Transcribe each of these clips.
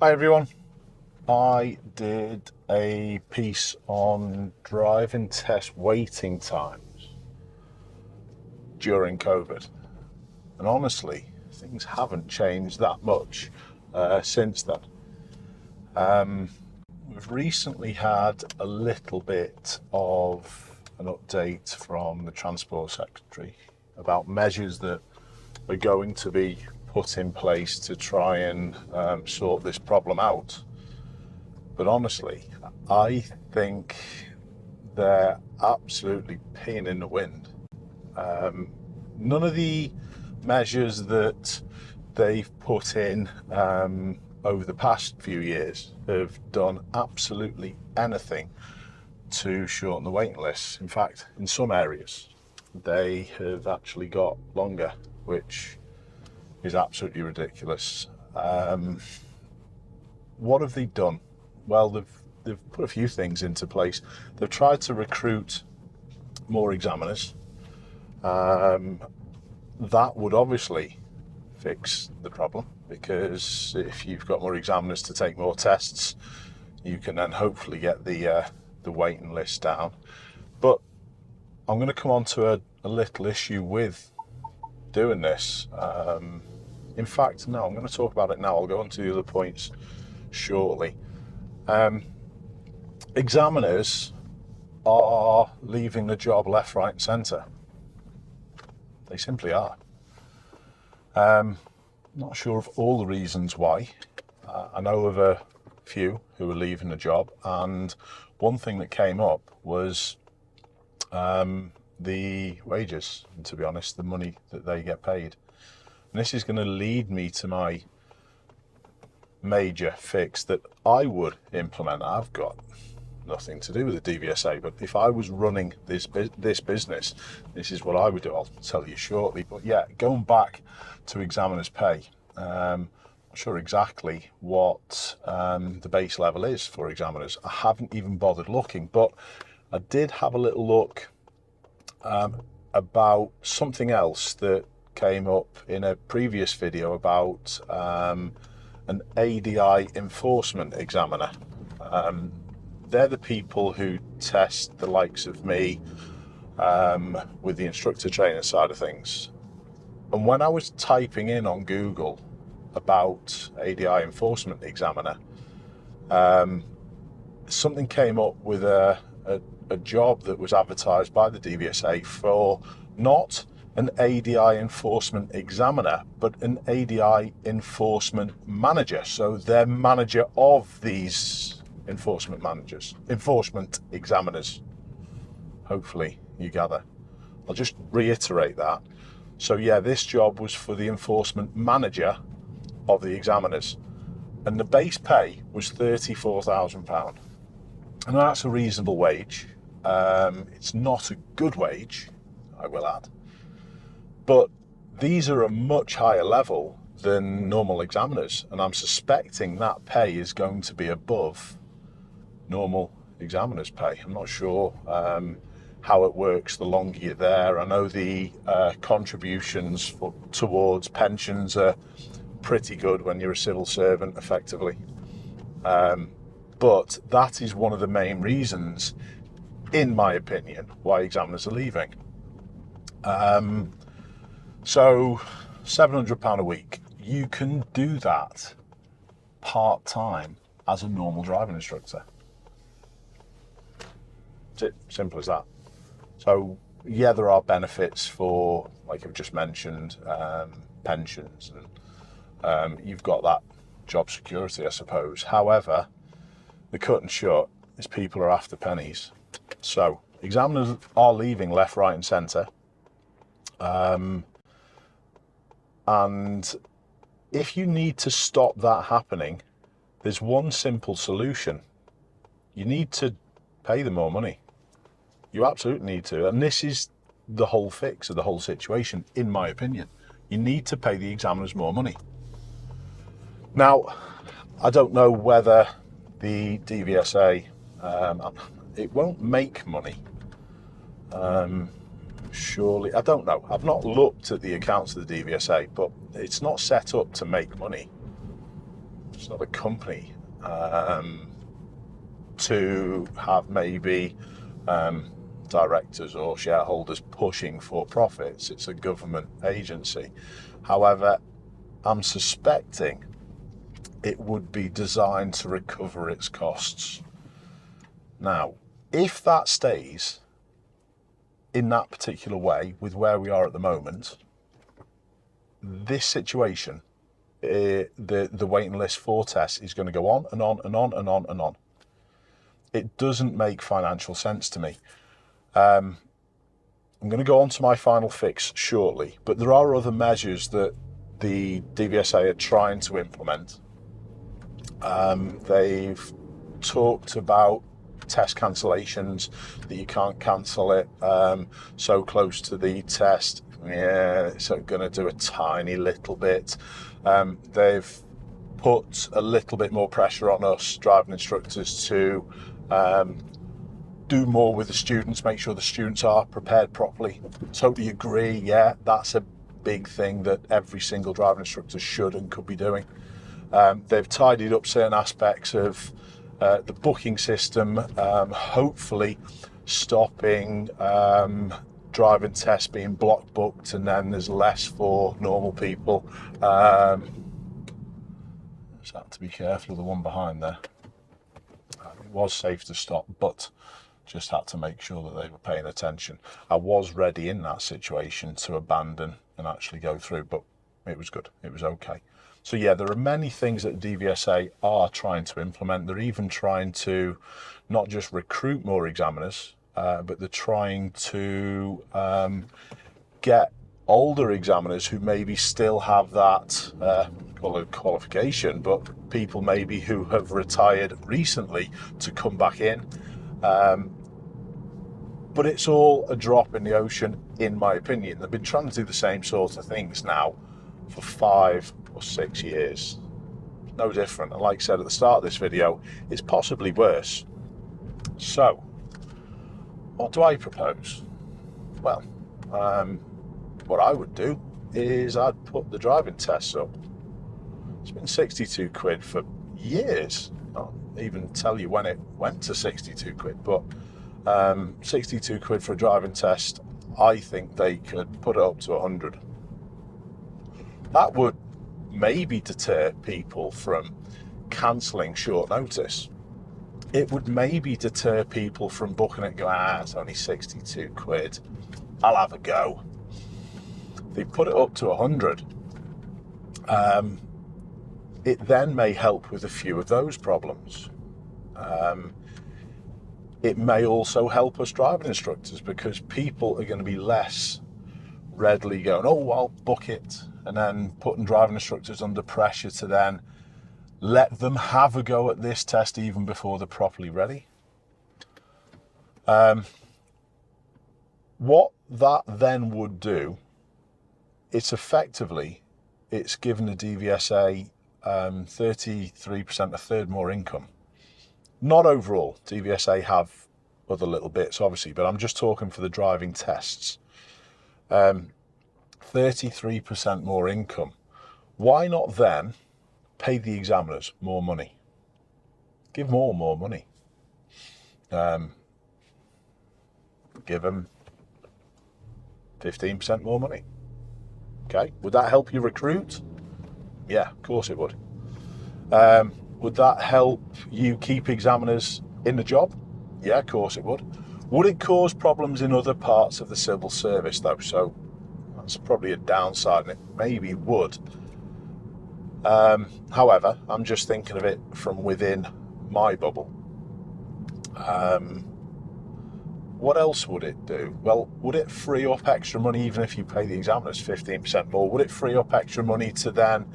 Hi everyone. I did a piece on driving test waiting times during COVID, and honestly, things haven't changed that much since then. We've recently had a little bit of an update from the Transport Secretary about measures that are going to be put in place to try and sort this problem out. But honestly, I think they're absolutely peeing in the wind. None of the measures that they've put in over the past few years have done absolutely anything to shorten the waiting lists. In fact, in some areas, they have actually got longer, which is absolutely ridiculous. What have they done? Well, they've put a few things into place. They've tried to recruit more examiners. That would obviously fix the problem, because if you've got more examiners to take more tests, you can then hopefully get the waiting list down. But I'm going to come on to a little issue with doing this. In fact, no, I'm going to talk about it now. I'll go on to the other points shortly. Examiners are leaving the job left, right and centre. They simply are. Not sure of all the reasons why. I know of a few who are leaving the job, and one thing that came up was the wages, and to be honest, the money that they get paid. And this is going to lead me to my major fix that I would implement. I've got nothing to do with the DVSA, but if I was running this business, this is what I would do. I'll tell you shortly. But yeah, going back to examiners' pay, I'm not sure exactly what the base level is for examiners. I haven't even bothered looking, but I did have a little look about something else that came up in a previous video about an ADI enforcement examiner. They're the people who test the likes of me with the instructor trainer side of things. And when I was typing in on Google about ADI enforcement examiner, something came up with a job that was advertised by the DVSA for not an ADI enforcement examiner, but an ADI enforcement manager. So they're manager of these enforcement examiners. Hopefully you gather. I'll just reiterate that. So yeah, this job was for the enforcement manager of the examiners, and the base pay was £34,000. And that's a reasonable wage. It's not a good wage, I will add, but these are a much higher level than normal examiners, and I'm suspecting that pay is going to be above normal examiners' pay. I'm not sure how it works the longer you're there. I know the contributions towards pensions are pretty good when you're a civil servant, effectively. But that is one of the main reasons, in my opinion, why examiners are leaving. So £700 a week, you can do that part-time as a normal driving instructor. That's it, simple as that. So yeah, there are benefits for, like I've just mentioned, pensions, and you've got that job security, I suppose. However, the cut and short is people are after pennies. So examiners are leaving left, right and centre. And if you need to stop that happening, there's one simple solution. You need to pay them more money. You absolutely need to. And this is the whole fix of the whole situation, in my opinion. You need to pay the examiners more money. Now, I don't know whether the DVSA, it won't make money. Surely, I don't know. I've not looked at the accounts of the DVSA, but it's not set up to make money. it's not a company to have maybe directors or shareholders pushing for profits. It's a government agency. However, I'm suspecting it would be designed to recover its costs. Now, if that stays in that particular way with where we are at the moment, this situation, the waiting list for tests is going to go on and on and on and on and on. It doesn't make financial sense to me. I'm going to go on to my final fix shortly, but there are other measures that the DVSA are trying to implement. They've talked about test cancellations, that you can't cancel it so close to the test. Yeah, it's going to do a tiny little bit. They've put a little bit more pressure on us driving instructors to do more with the students, make sure the students are prepared properly. Totally agree. Yeah, that's a big thing that every single driving instructor should and could be doing. They've tidied up certain aspects of the booking system, hopefully stopping driving tests being block booked, and then there's less for normal people. Just have to be careful of the one behind there. It was safe to stop, but just had to make sure that they were paying attention. I was ready in that situation to abandon and actually go through, but it was good. It was okay. So yeah, there are many things that the DVSA are trying to implement. They're even trying to not just recruit more examiners, but they're trying to get older examiners who maybe still have that qualification, but people maybe who have retired recently to come back in. But it's all a drop in the ocean, in my opinion. They've been trying to do the same sort of things now for 5 or 6 years. No different. And like I said at the start of this video, it's possibly worse. So, what do I propose? Well, what I would do is I'd put the driving tests up. It's been 62 quid for years. I'll even tell you when it went to 62 quid, but 62 quid for a driving test, I think they could put it up to 100. That would maybe deter people from cancelling short notice. It would maybe deter people from booking it and going, it's only 62 quid, I'll have a go. They put it up to 100. It then may help with a few of those problems. It may also help us driving instructors, because people are going to be less readily going, I'll book it, and then putting driving instructors under pressure to then let them have a go at this test even before they're properly ready. What that then would do, it's given the DVSA 33%, a third more income. Not overall, DVSA have other little bits obviously, but I'm just talking for the driving tests. 33% more income. Why not then pay the examiners more money? Give them all more money. Give them 15% more money. Okay, would that help you recruit? Yeah, of course it would. Would that help you keep examiners in the job? Yeah, of course it would. Would it cause problems in other parts of the civil service though? So that's probably a downside, and it maybe would. However, I'm just thinking of it from within my bubble. What else would it do? Well, would it free up extra money even if you pay the examiners 15% more? Would it free up extra money to then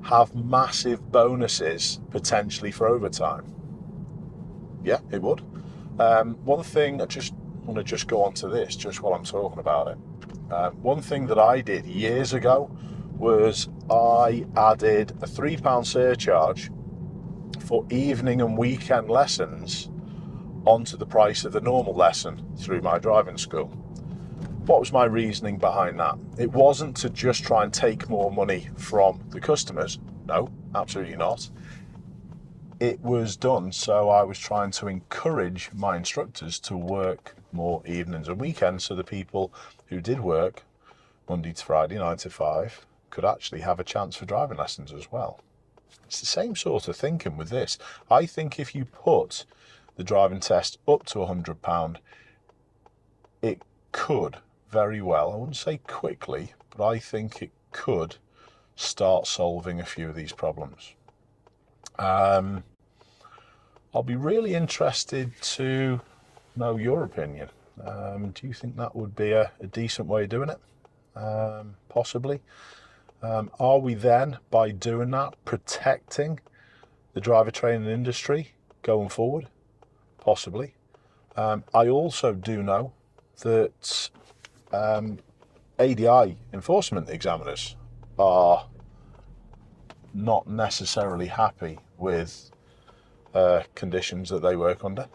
have massive bonuses potentially for overtime? Yeah, it would. One thing, I just want to just go on to this just while I'm talking about it. One thing that I did years ago was I added a £3 surcharge for evening and weekend lessons onto the price of the normal lesson through my driving school. What was my reasoning behind that? It wasn't to just try and take more money from the customers. No, Absolutely not. It was done so I was trying to encourage my instructors to work more evenings and weekends, so the people who did work Monday to Friday, 9 to 5, could actually have a chance for driving lessons as well. It's the same sort of thinking with this. I think if you put the driving test up to £100, it could very well, I wouldn't say quickly, but I think it could start solving a few of these problems. I'll be really interested to know your opinion. Do you think that would be a decent way of doing it? Possibly. Are we then, by doing that, protecting the driver training industry going forward? Possibly. I also do know that ADI enforcement examiners are not necessarily happy with conditions that they work under.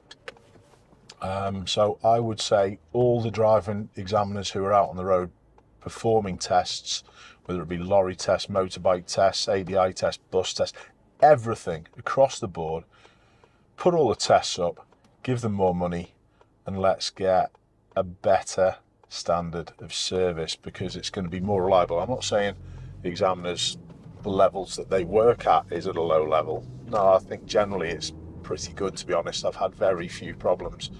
So I would say all the driving examiners who are out on the road performing tests, whether it be lorry tests, motorbike tests, ADI tests, bus tests, everything across the board, put all the tests up, give them more money, and let's get a better standard of service, because it's going to be more reliable. I'm not saying the examiners, the levels that they work at is at a low level. No, I think generally it's pretty good, to be honest. I've had very few problems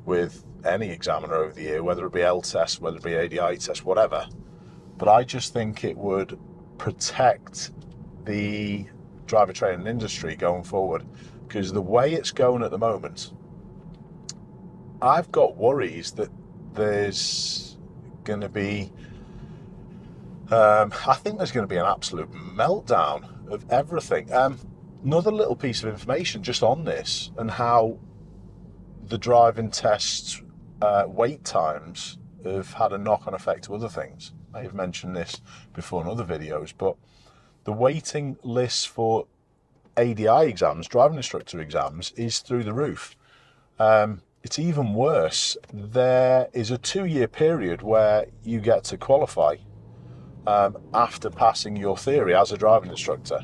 with any examiner over the year, whether it be L test, whether it be ADI test, whatever. But I just think it would protect the driver training industry going forward, because the way it's going at the moment, I've got worries that there's going to be, I think there's going to be an absolute meltdown of everything. Another little piece of information just on this and how the driving tests wait times have had a knock-on effect to other things. I have mentioned this before in other videos, but the waiting list for ADI exams, driving instructor exams, is through the roof. It's even worse. There is a 2-year period where you get to qualify after passing your theory as a driving instructor.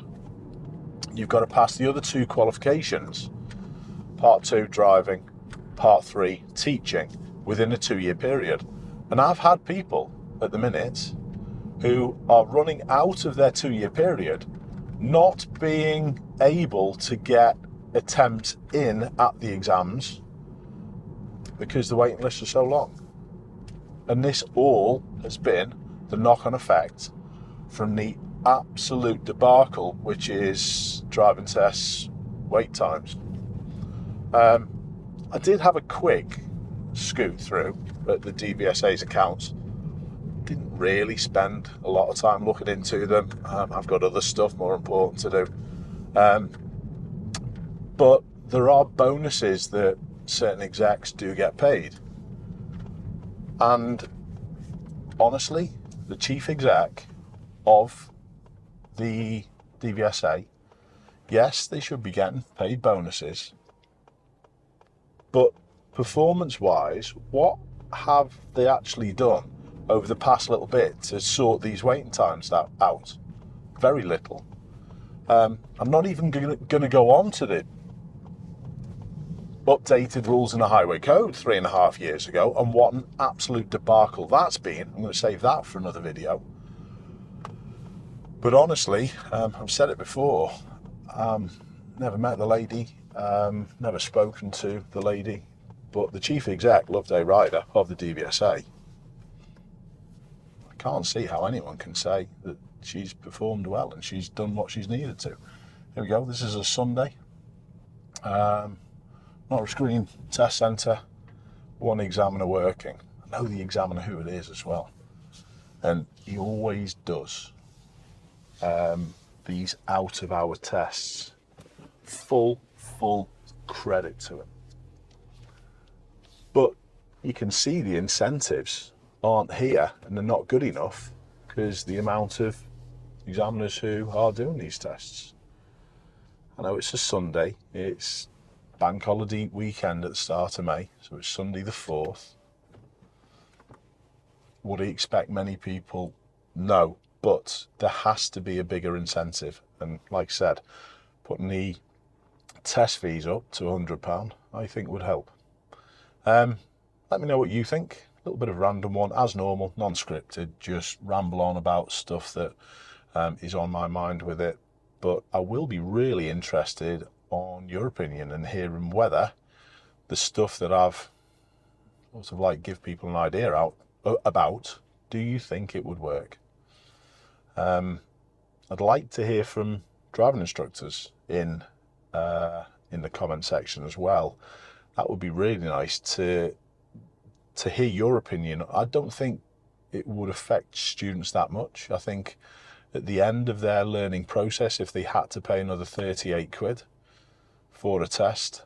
You've got to pass the other 2 qualifications, part 2 driving, part 3 teaching, within a 2-year period. And I've had people at the minute who are running out of their 2-year period, not being able to get attempts in at the exams because the waiting lists are so long. And this all has been the knock-on effect from the absolute debacle, which is driving tests wait times. I did have a quick scoot through at the DVSA's accounts. Didn't really spend a lot of time looking into them. I've got other stuff more important to do. But there are bonuses that certain execs do get paid. And honestly, the chief exec of the DVSA, yes, they should be getting paid bonuses. But performance-wise, what have they actually done over the past little bit to sort these waiting times out? Very little. I'm not even going to go on to the updated rules in the highway code 3.5 years ago and what an absolute debacle that's been. I'm going to save that for another video. But honestly, I've said it before, never met the lady, never spoken to the lady, but the chief exec, Loveday Ryder of the DVSA, I can't see how anyone can say that she's performed well and she's done what she's needed to. Here we go, this is a Sunday. Not a screen test centre, one examiner working. I know the examiner who it is as well. And he always does these out of hour tests. Full credit to him. But you can see the incentives aren't here and they're not good enough because the amount of examiners who are doing these tests. I know it's a Sunday, it's bank holiday weekend at the start of May, so it's Sunday the 4th. Would he expect many people? No, but there has to be a bigger incentive. And like I said, putting the test fees up to £100, I think would help. Let me know what you think. A little bit of random one, as normal, non-scripted, just ramble on about stuff that is on my mind with it. But I will be really interested on your opinion and hearing whether the stuff that I've sort of like give people an idea out about, do you think it would work? I'd like to hear from driving instructors in the comment section as well. That would be really nice to hear your opinion. I don't think it would affect students that much. I think at the end of their learning process, if they had to pay another 38 quid for a test,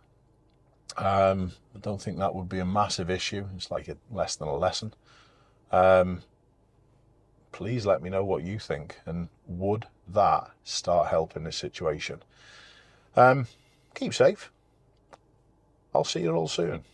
I don't think that would be a massive issue. It's like less than a lesson. Please let me know what you think, and would that start helping this situation? Keep safe. I'll see you all soon.